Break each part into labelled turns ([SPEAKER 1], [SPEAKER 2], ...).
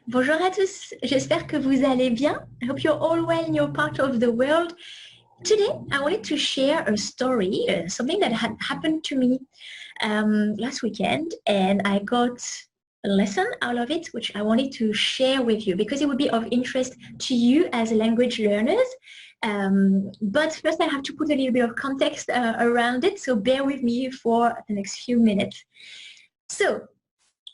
[SPEAKER 1] Bonjour à tous, j'espère que vous allez bien. I hope you're all well in your part of the world. Today, I wanted to share a story, something that had happened to me last weekend, and I got a lesson out of it, which I wanted to share with you because it would be of interest to you as language learners. But first, I have to put a little bit of context around it, so bear with me for the next few minutes. So,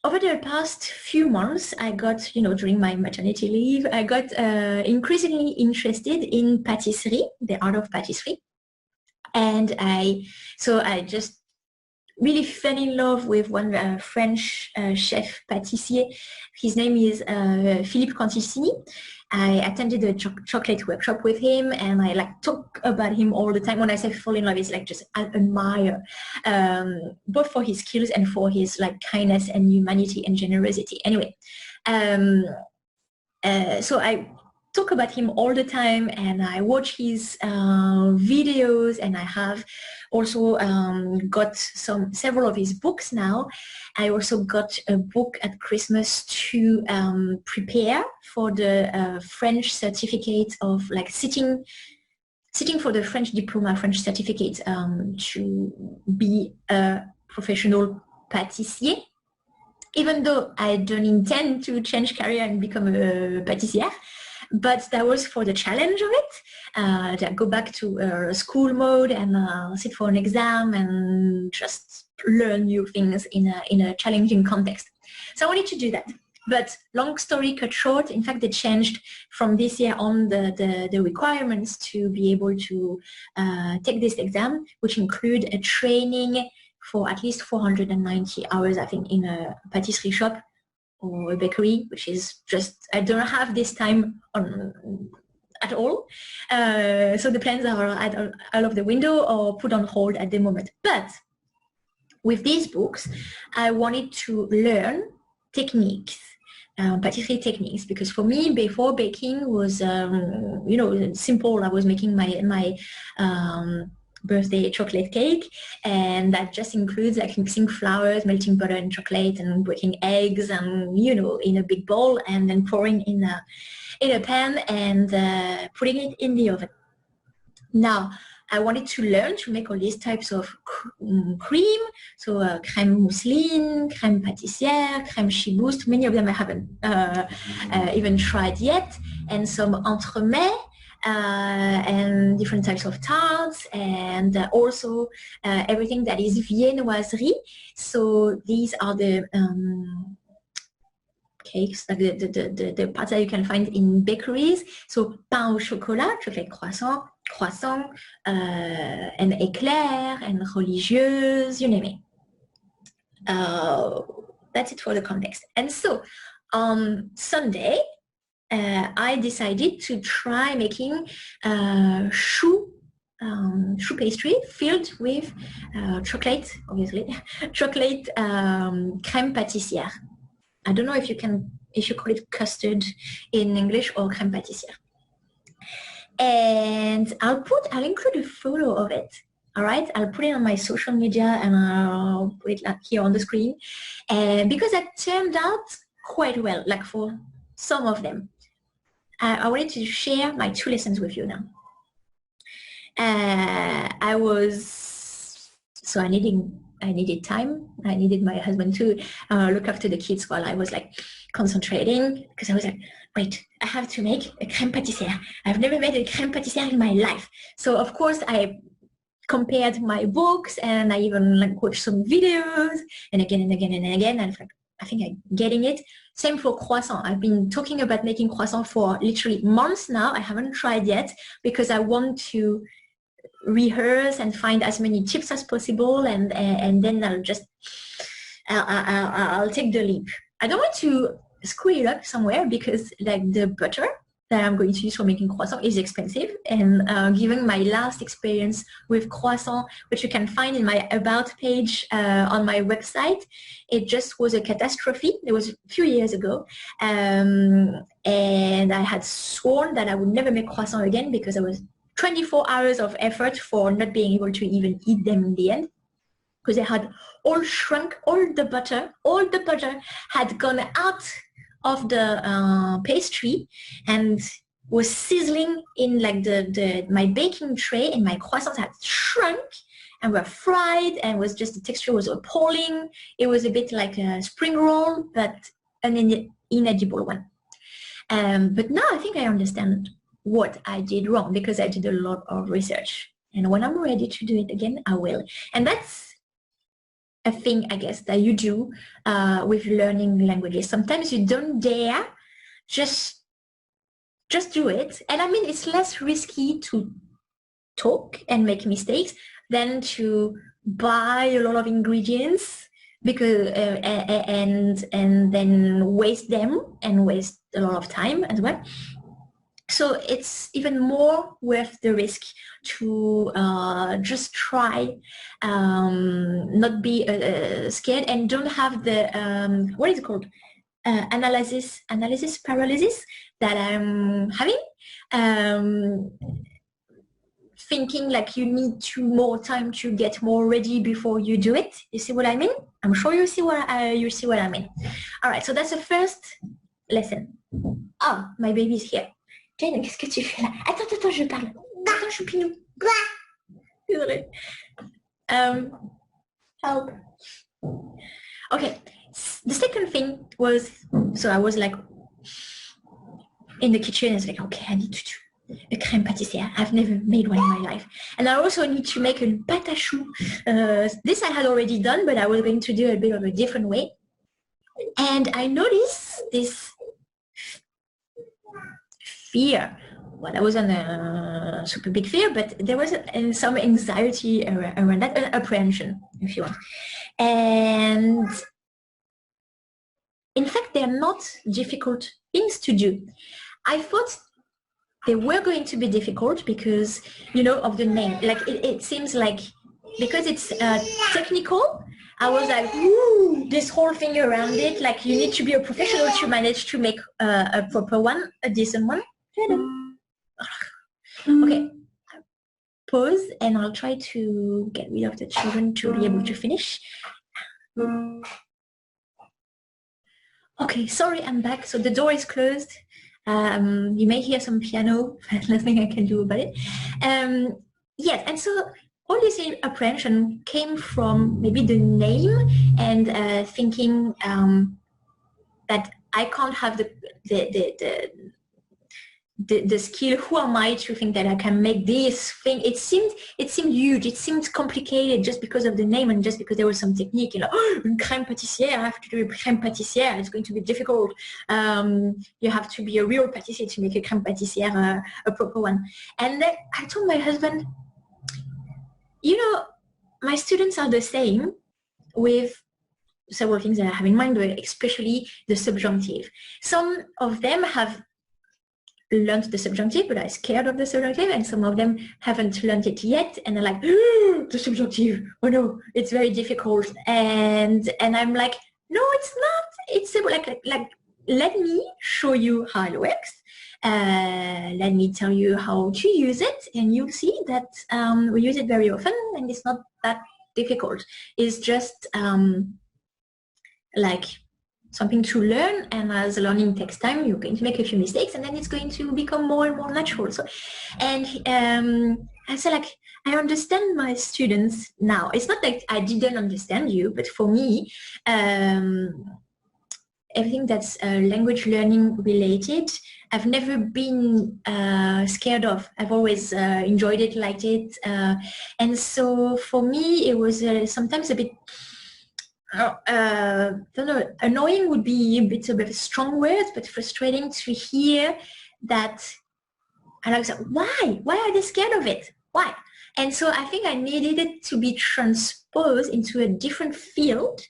[SPEAKER 1] over the past few months, I got, during my maternity leave, I got increasingly interested in patisserie, the art of patisserie. And I just really fell in love with one French chef pâtissier. His name is Philippe Canticini. I attended a chocolate workshop with him, and I talk about him all the time. When I say fall in love, it's just I admire both for his skills and for his kindness and humanity and generosity. Anyway, so I talk about him all the time, and I watch his videos, and I have also got several of his books now. I also got a book at Christmas to prepare for the French certificate of sitting for the French diploma, French certificate to be a professional pâtissier. Even though I don't intend to change career and become a pâtissière, but that was for the challenge of it, to go back to school mode and sit for an exam and just learn new things in a challenging context. So I wanted to do that. But long story cut short, in fact, they changed from this year on the requirements to be able to take this exam, which include a training for at least 490 hours, I think, in a patisserie shop or a bakery, which is just, I don't have this time at all. So the plans are out of the window or put on hold at the moment. But with these books, I wanted to learn techniques, patisserie techniques, because for me, before baking was, simple. I was making my birthday chocolate cake, and that just includes mixing flours, melting butter and chocolate, and breaking eggs, and in a big bowl, and then pouring in a pan and putting it in the oven. Now I wanted to learn to make all these types of cream, so crème mousseline, crème pâtissière, crème chibouste. Many of them I haven't even tried yet, and some entremets. And different types of tarts, and also everything that is viennoiserie. So these are the cakes, the parts that you can find in bakeries. So pain au chocolat, chocolate croissant, and éclair, and religieuse, you name it. That's it for the context. And so on Sunday, I decided to try making choux pastry filled with chocolate, obviously, chocolate crème pâtissière. I don't know if you call it custard in English or crème pâtissière. And I'll include a photo of it. All right, I'll put it on my social media, and I'll put it here on the screen. And because that turned out quite well, for some of them. I wanted to share my 2 lessons with you now. I needed time. I needed my husband to look after the kids while I was concentrating, because I was wait, I have to make a crème pâtissière. I've never made a crème pâtissière in my life. So of course I compared my books, and I even watched some videos, and again and again and again, and I think I'm getting it. Same for croissant. I've been talking about making croissant for literally months now. I haven't tried yet because I want to rehearse and find as many tips as possible, and then I'll take the leap. I don't want to screw it up somewhere, because the butter that I'm going to use for making croissant is expensive, and given my last experience with croissant, which you can find in my about page on my website, it just was a catastrophe. It was a few years ago, and I had sworn that I would never make croissant again, because it was 24 hours of effort for not being able to even eat them in the end, because they had all shrunk, all the butter had gone out of the pastry and was sizzling in like my baking tray, and my croissants had shrunk and were fried, and was just, the texture was appalling. It was a bit like a spring roll, but an inedible one. But now I think I understand what I did wrong, because I did a lot of research. And when I'm ready to do it again, I will. And that's a thing, I guess, that you do with learning languages. Sometimes you don't dare, just do it. And I mean, it's less risky to talk and make mistakes than to buy a lot of ingredients, because and then waste them and waste a lot of time as well. So it's even more worth the risk to just try, not be scared, and don't have the what is it called, analysis paralysis that I'm having. Thinking like you need more time to get more ready before you do it. You see what I mean? I'm sure you see what I mean. All right, so that's the first lesson. Oh, my baby's here. Jane, qu'est-ce que tu fais là? Attends, je parle. Attends, choupinou. Désolée. Help. Okay, the second thing was, so I was like in the kitchen, I was like, okay, I need to do a crème pâtissière. I've never made one in my life. And I also need to make a pâte à choux. This I had already done, but I was going to do a bit of a different way. And I noticed this fear. Well, I wasn't a super big fear, but there was some anxiety around that, an apprehension, if you want. And in fact, they're not difficult things to do. I thought they were going to be difficult because, you know, of the name. Like it seems like, because it's technical, I was like, ooh, this whole thing around it, like you need to be a professional to manage to make a proper one, a decent one. Okay, pause, and I'll try to get rid of the children to be able to finish. Okay, sorry, I'm back. So the door is closed. You may hear some piano, but nothing I can do about it. Yes, and so all this apprehension came from maybe the name and thinking that I can't have the skill. Who am I to think that I can make this thing? It seemed huge. It seemed complicated just because of the name and just because there was some technique. You know, une crème pâtissière. I have to do a crème pâtissière. It's going to be difficult. You have to be a real pâtissier to make a crème pâtissière, a proper one. And then I told my husband, you know, my students are the same with several things that I have in mind, but especially the subjunctive. Some of them have learned the subjunctive, but are scared of the subjunctive, and some of them haven't learned it yet, and they're like, the subjunctive, oh no, it's very difficult. And I'm like, no, it's not. It's like let me show you how it works. Let me tell you how to use it, and you'll see that we use it very often, and it's not that difficult. It's just like something to learn, and as learning takes time, you're going to make a few mistakes, and then it's going to become more and more natural. So, and I said, like, I understand my students now. It's not like I didn't understand you, but for me, everything that's language learning related, I've never been scared of. I've always enjoyed it, liked it. And so for me, it was sometimes a bit, don't know, annoying would be a bit of a strong word, but frustrating to hear that. And I was like, why are they scared of it? Why? And so I think I needed it to be transposed into a different field,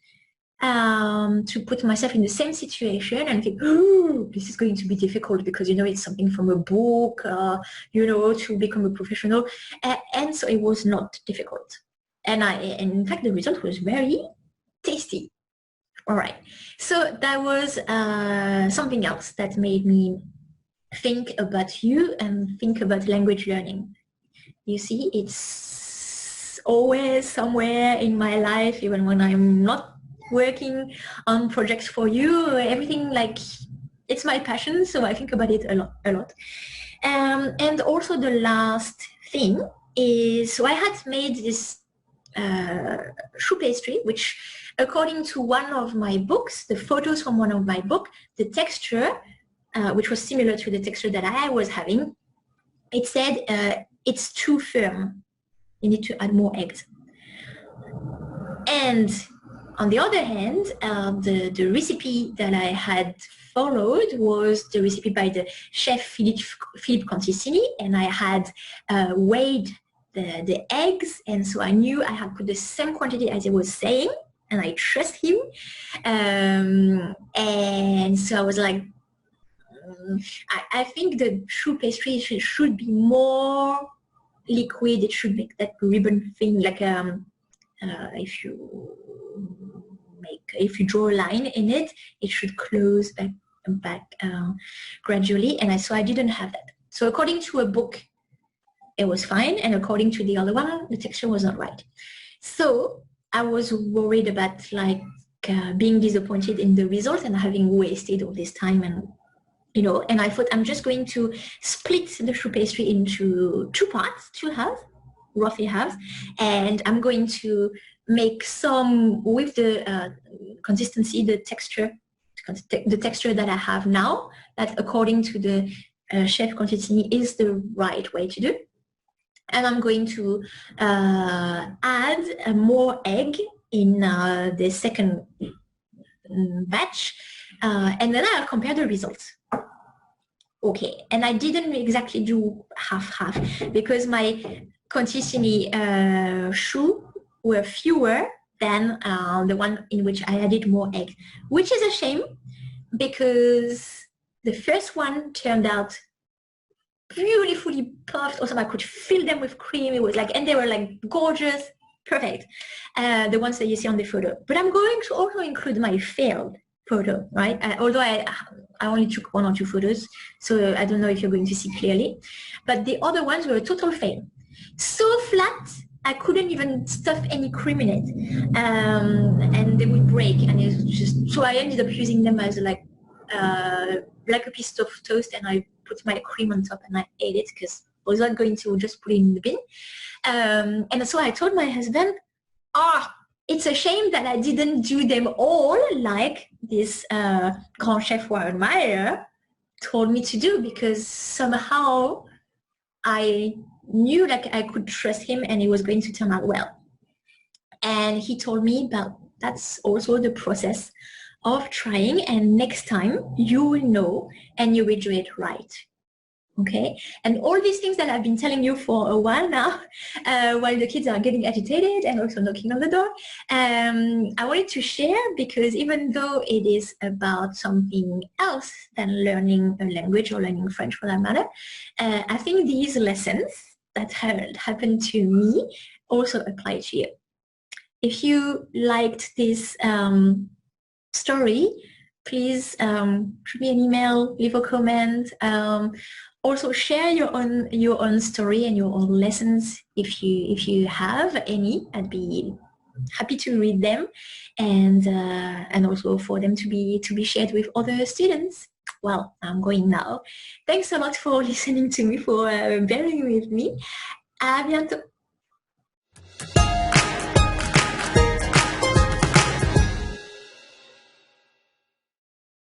[SPEAKER 1] to put myself in the same situation and think, oh, this is going to be difficult because, you know, it's something from a book, you know, to become a professional. And so it was not difficult. And in fact, the result was very tasty. All right. So that was something else that made me think about you and think about language learning. You see, it's always somewhere in my life, even when I'm not working on projects for you, everything like it's my passion, so I think about it a lot. And also the last thing is, so I had made this choux pastry, which according to one of my books, the photos from one of my books, the texture, which was similar to the texture that I was having, it said it's too firm. You need to add more eggs. And on the other hand, the recipe that I had followed was the recipe by the chef Philippe Conticini, and I had weighed the eggs, and so I knew I had put the same quantity as he was saying, and I trust him. And so I was like, I think the choux pastry should be more liquid. It should make that ribbon thing, like if you draw a line in it, it should close back gradually. And so I didn't have that. So according to a book, it was fine, and according to the other one, the texture was not right. So I was worried about like being disappointed in the result and having wasted all this time, and and I thought I'm just going to split the choux pastry into two parts, roughly halves, and I'm going to make some with the consistency, the texture that I have now, that according to the chef Conticini is the right way to do. And I'm going to add more egg in the second batch, and then I'll compare the results. Okay, and I didn't exactly do half because my Conticini choux were fewer than the one in which I added more egg, which is a shame because the first one turned out beautifully puffed. Also, I could fill them with cream. It was like, and they were like gorgeous, perfect. The ones that you see on the photo. But I'm going to also include my failed photo, right? Although I only took 1 or 2 photos, so I don't know if you're going to see clearly. But the other ones were a total fail. So flat, I couldn't even stuff any cream in it, and they would break. And it was just, so I ended up using them as like a piece of toast, and I put my cream on top and I ate it because I was not going to just put it in the bin. And so I told my husband, it's a shame that I didn't do them all like this Grand Chef Warren Meyer told me to do, because somehow I knew like I could trust him and it was going to turn out well. And he told me about that's also the process of trying, and next time you will know and you will do it right. Okay, and all these things that I've been telling you for a while now, while the kids are getting agitated and also knocking on the door, I wanted to share, because even though it is about something else than learning a language or learning French for that matter, I think these lessons that happened to me also apply to you. If you liked this story, please shoot me an email, leave a comment. Also share your own story and your own lessons if you have any. I'd be happy to read them, and also for them to be shared with other students. Well, I'm going now. Thanks so much for listening to me, for bearing with me. À bientôt.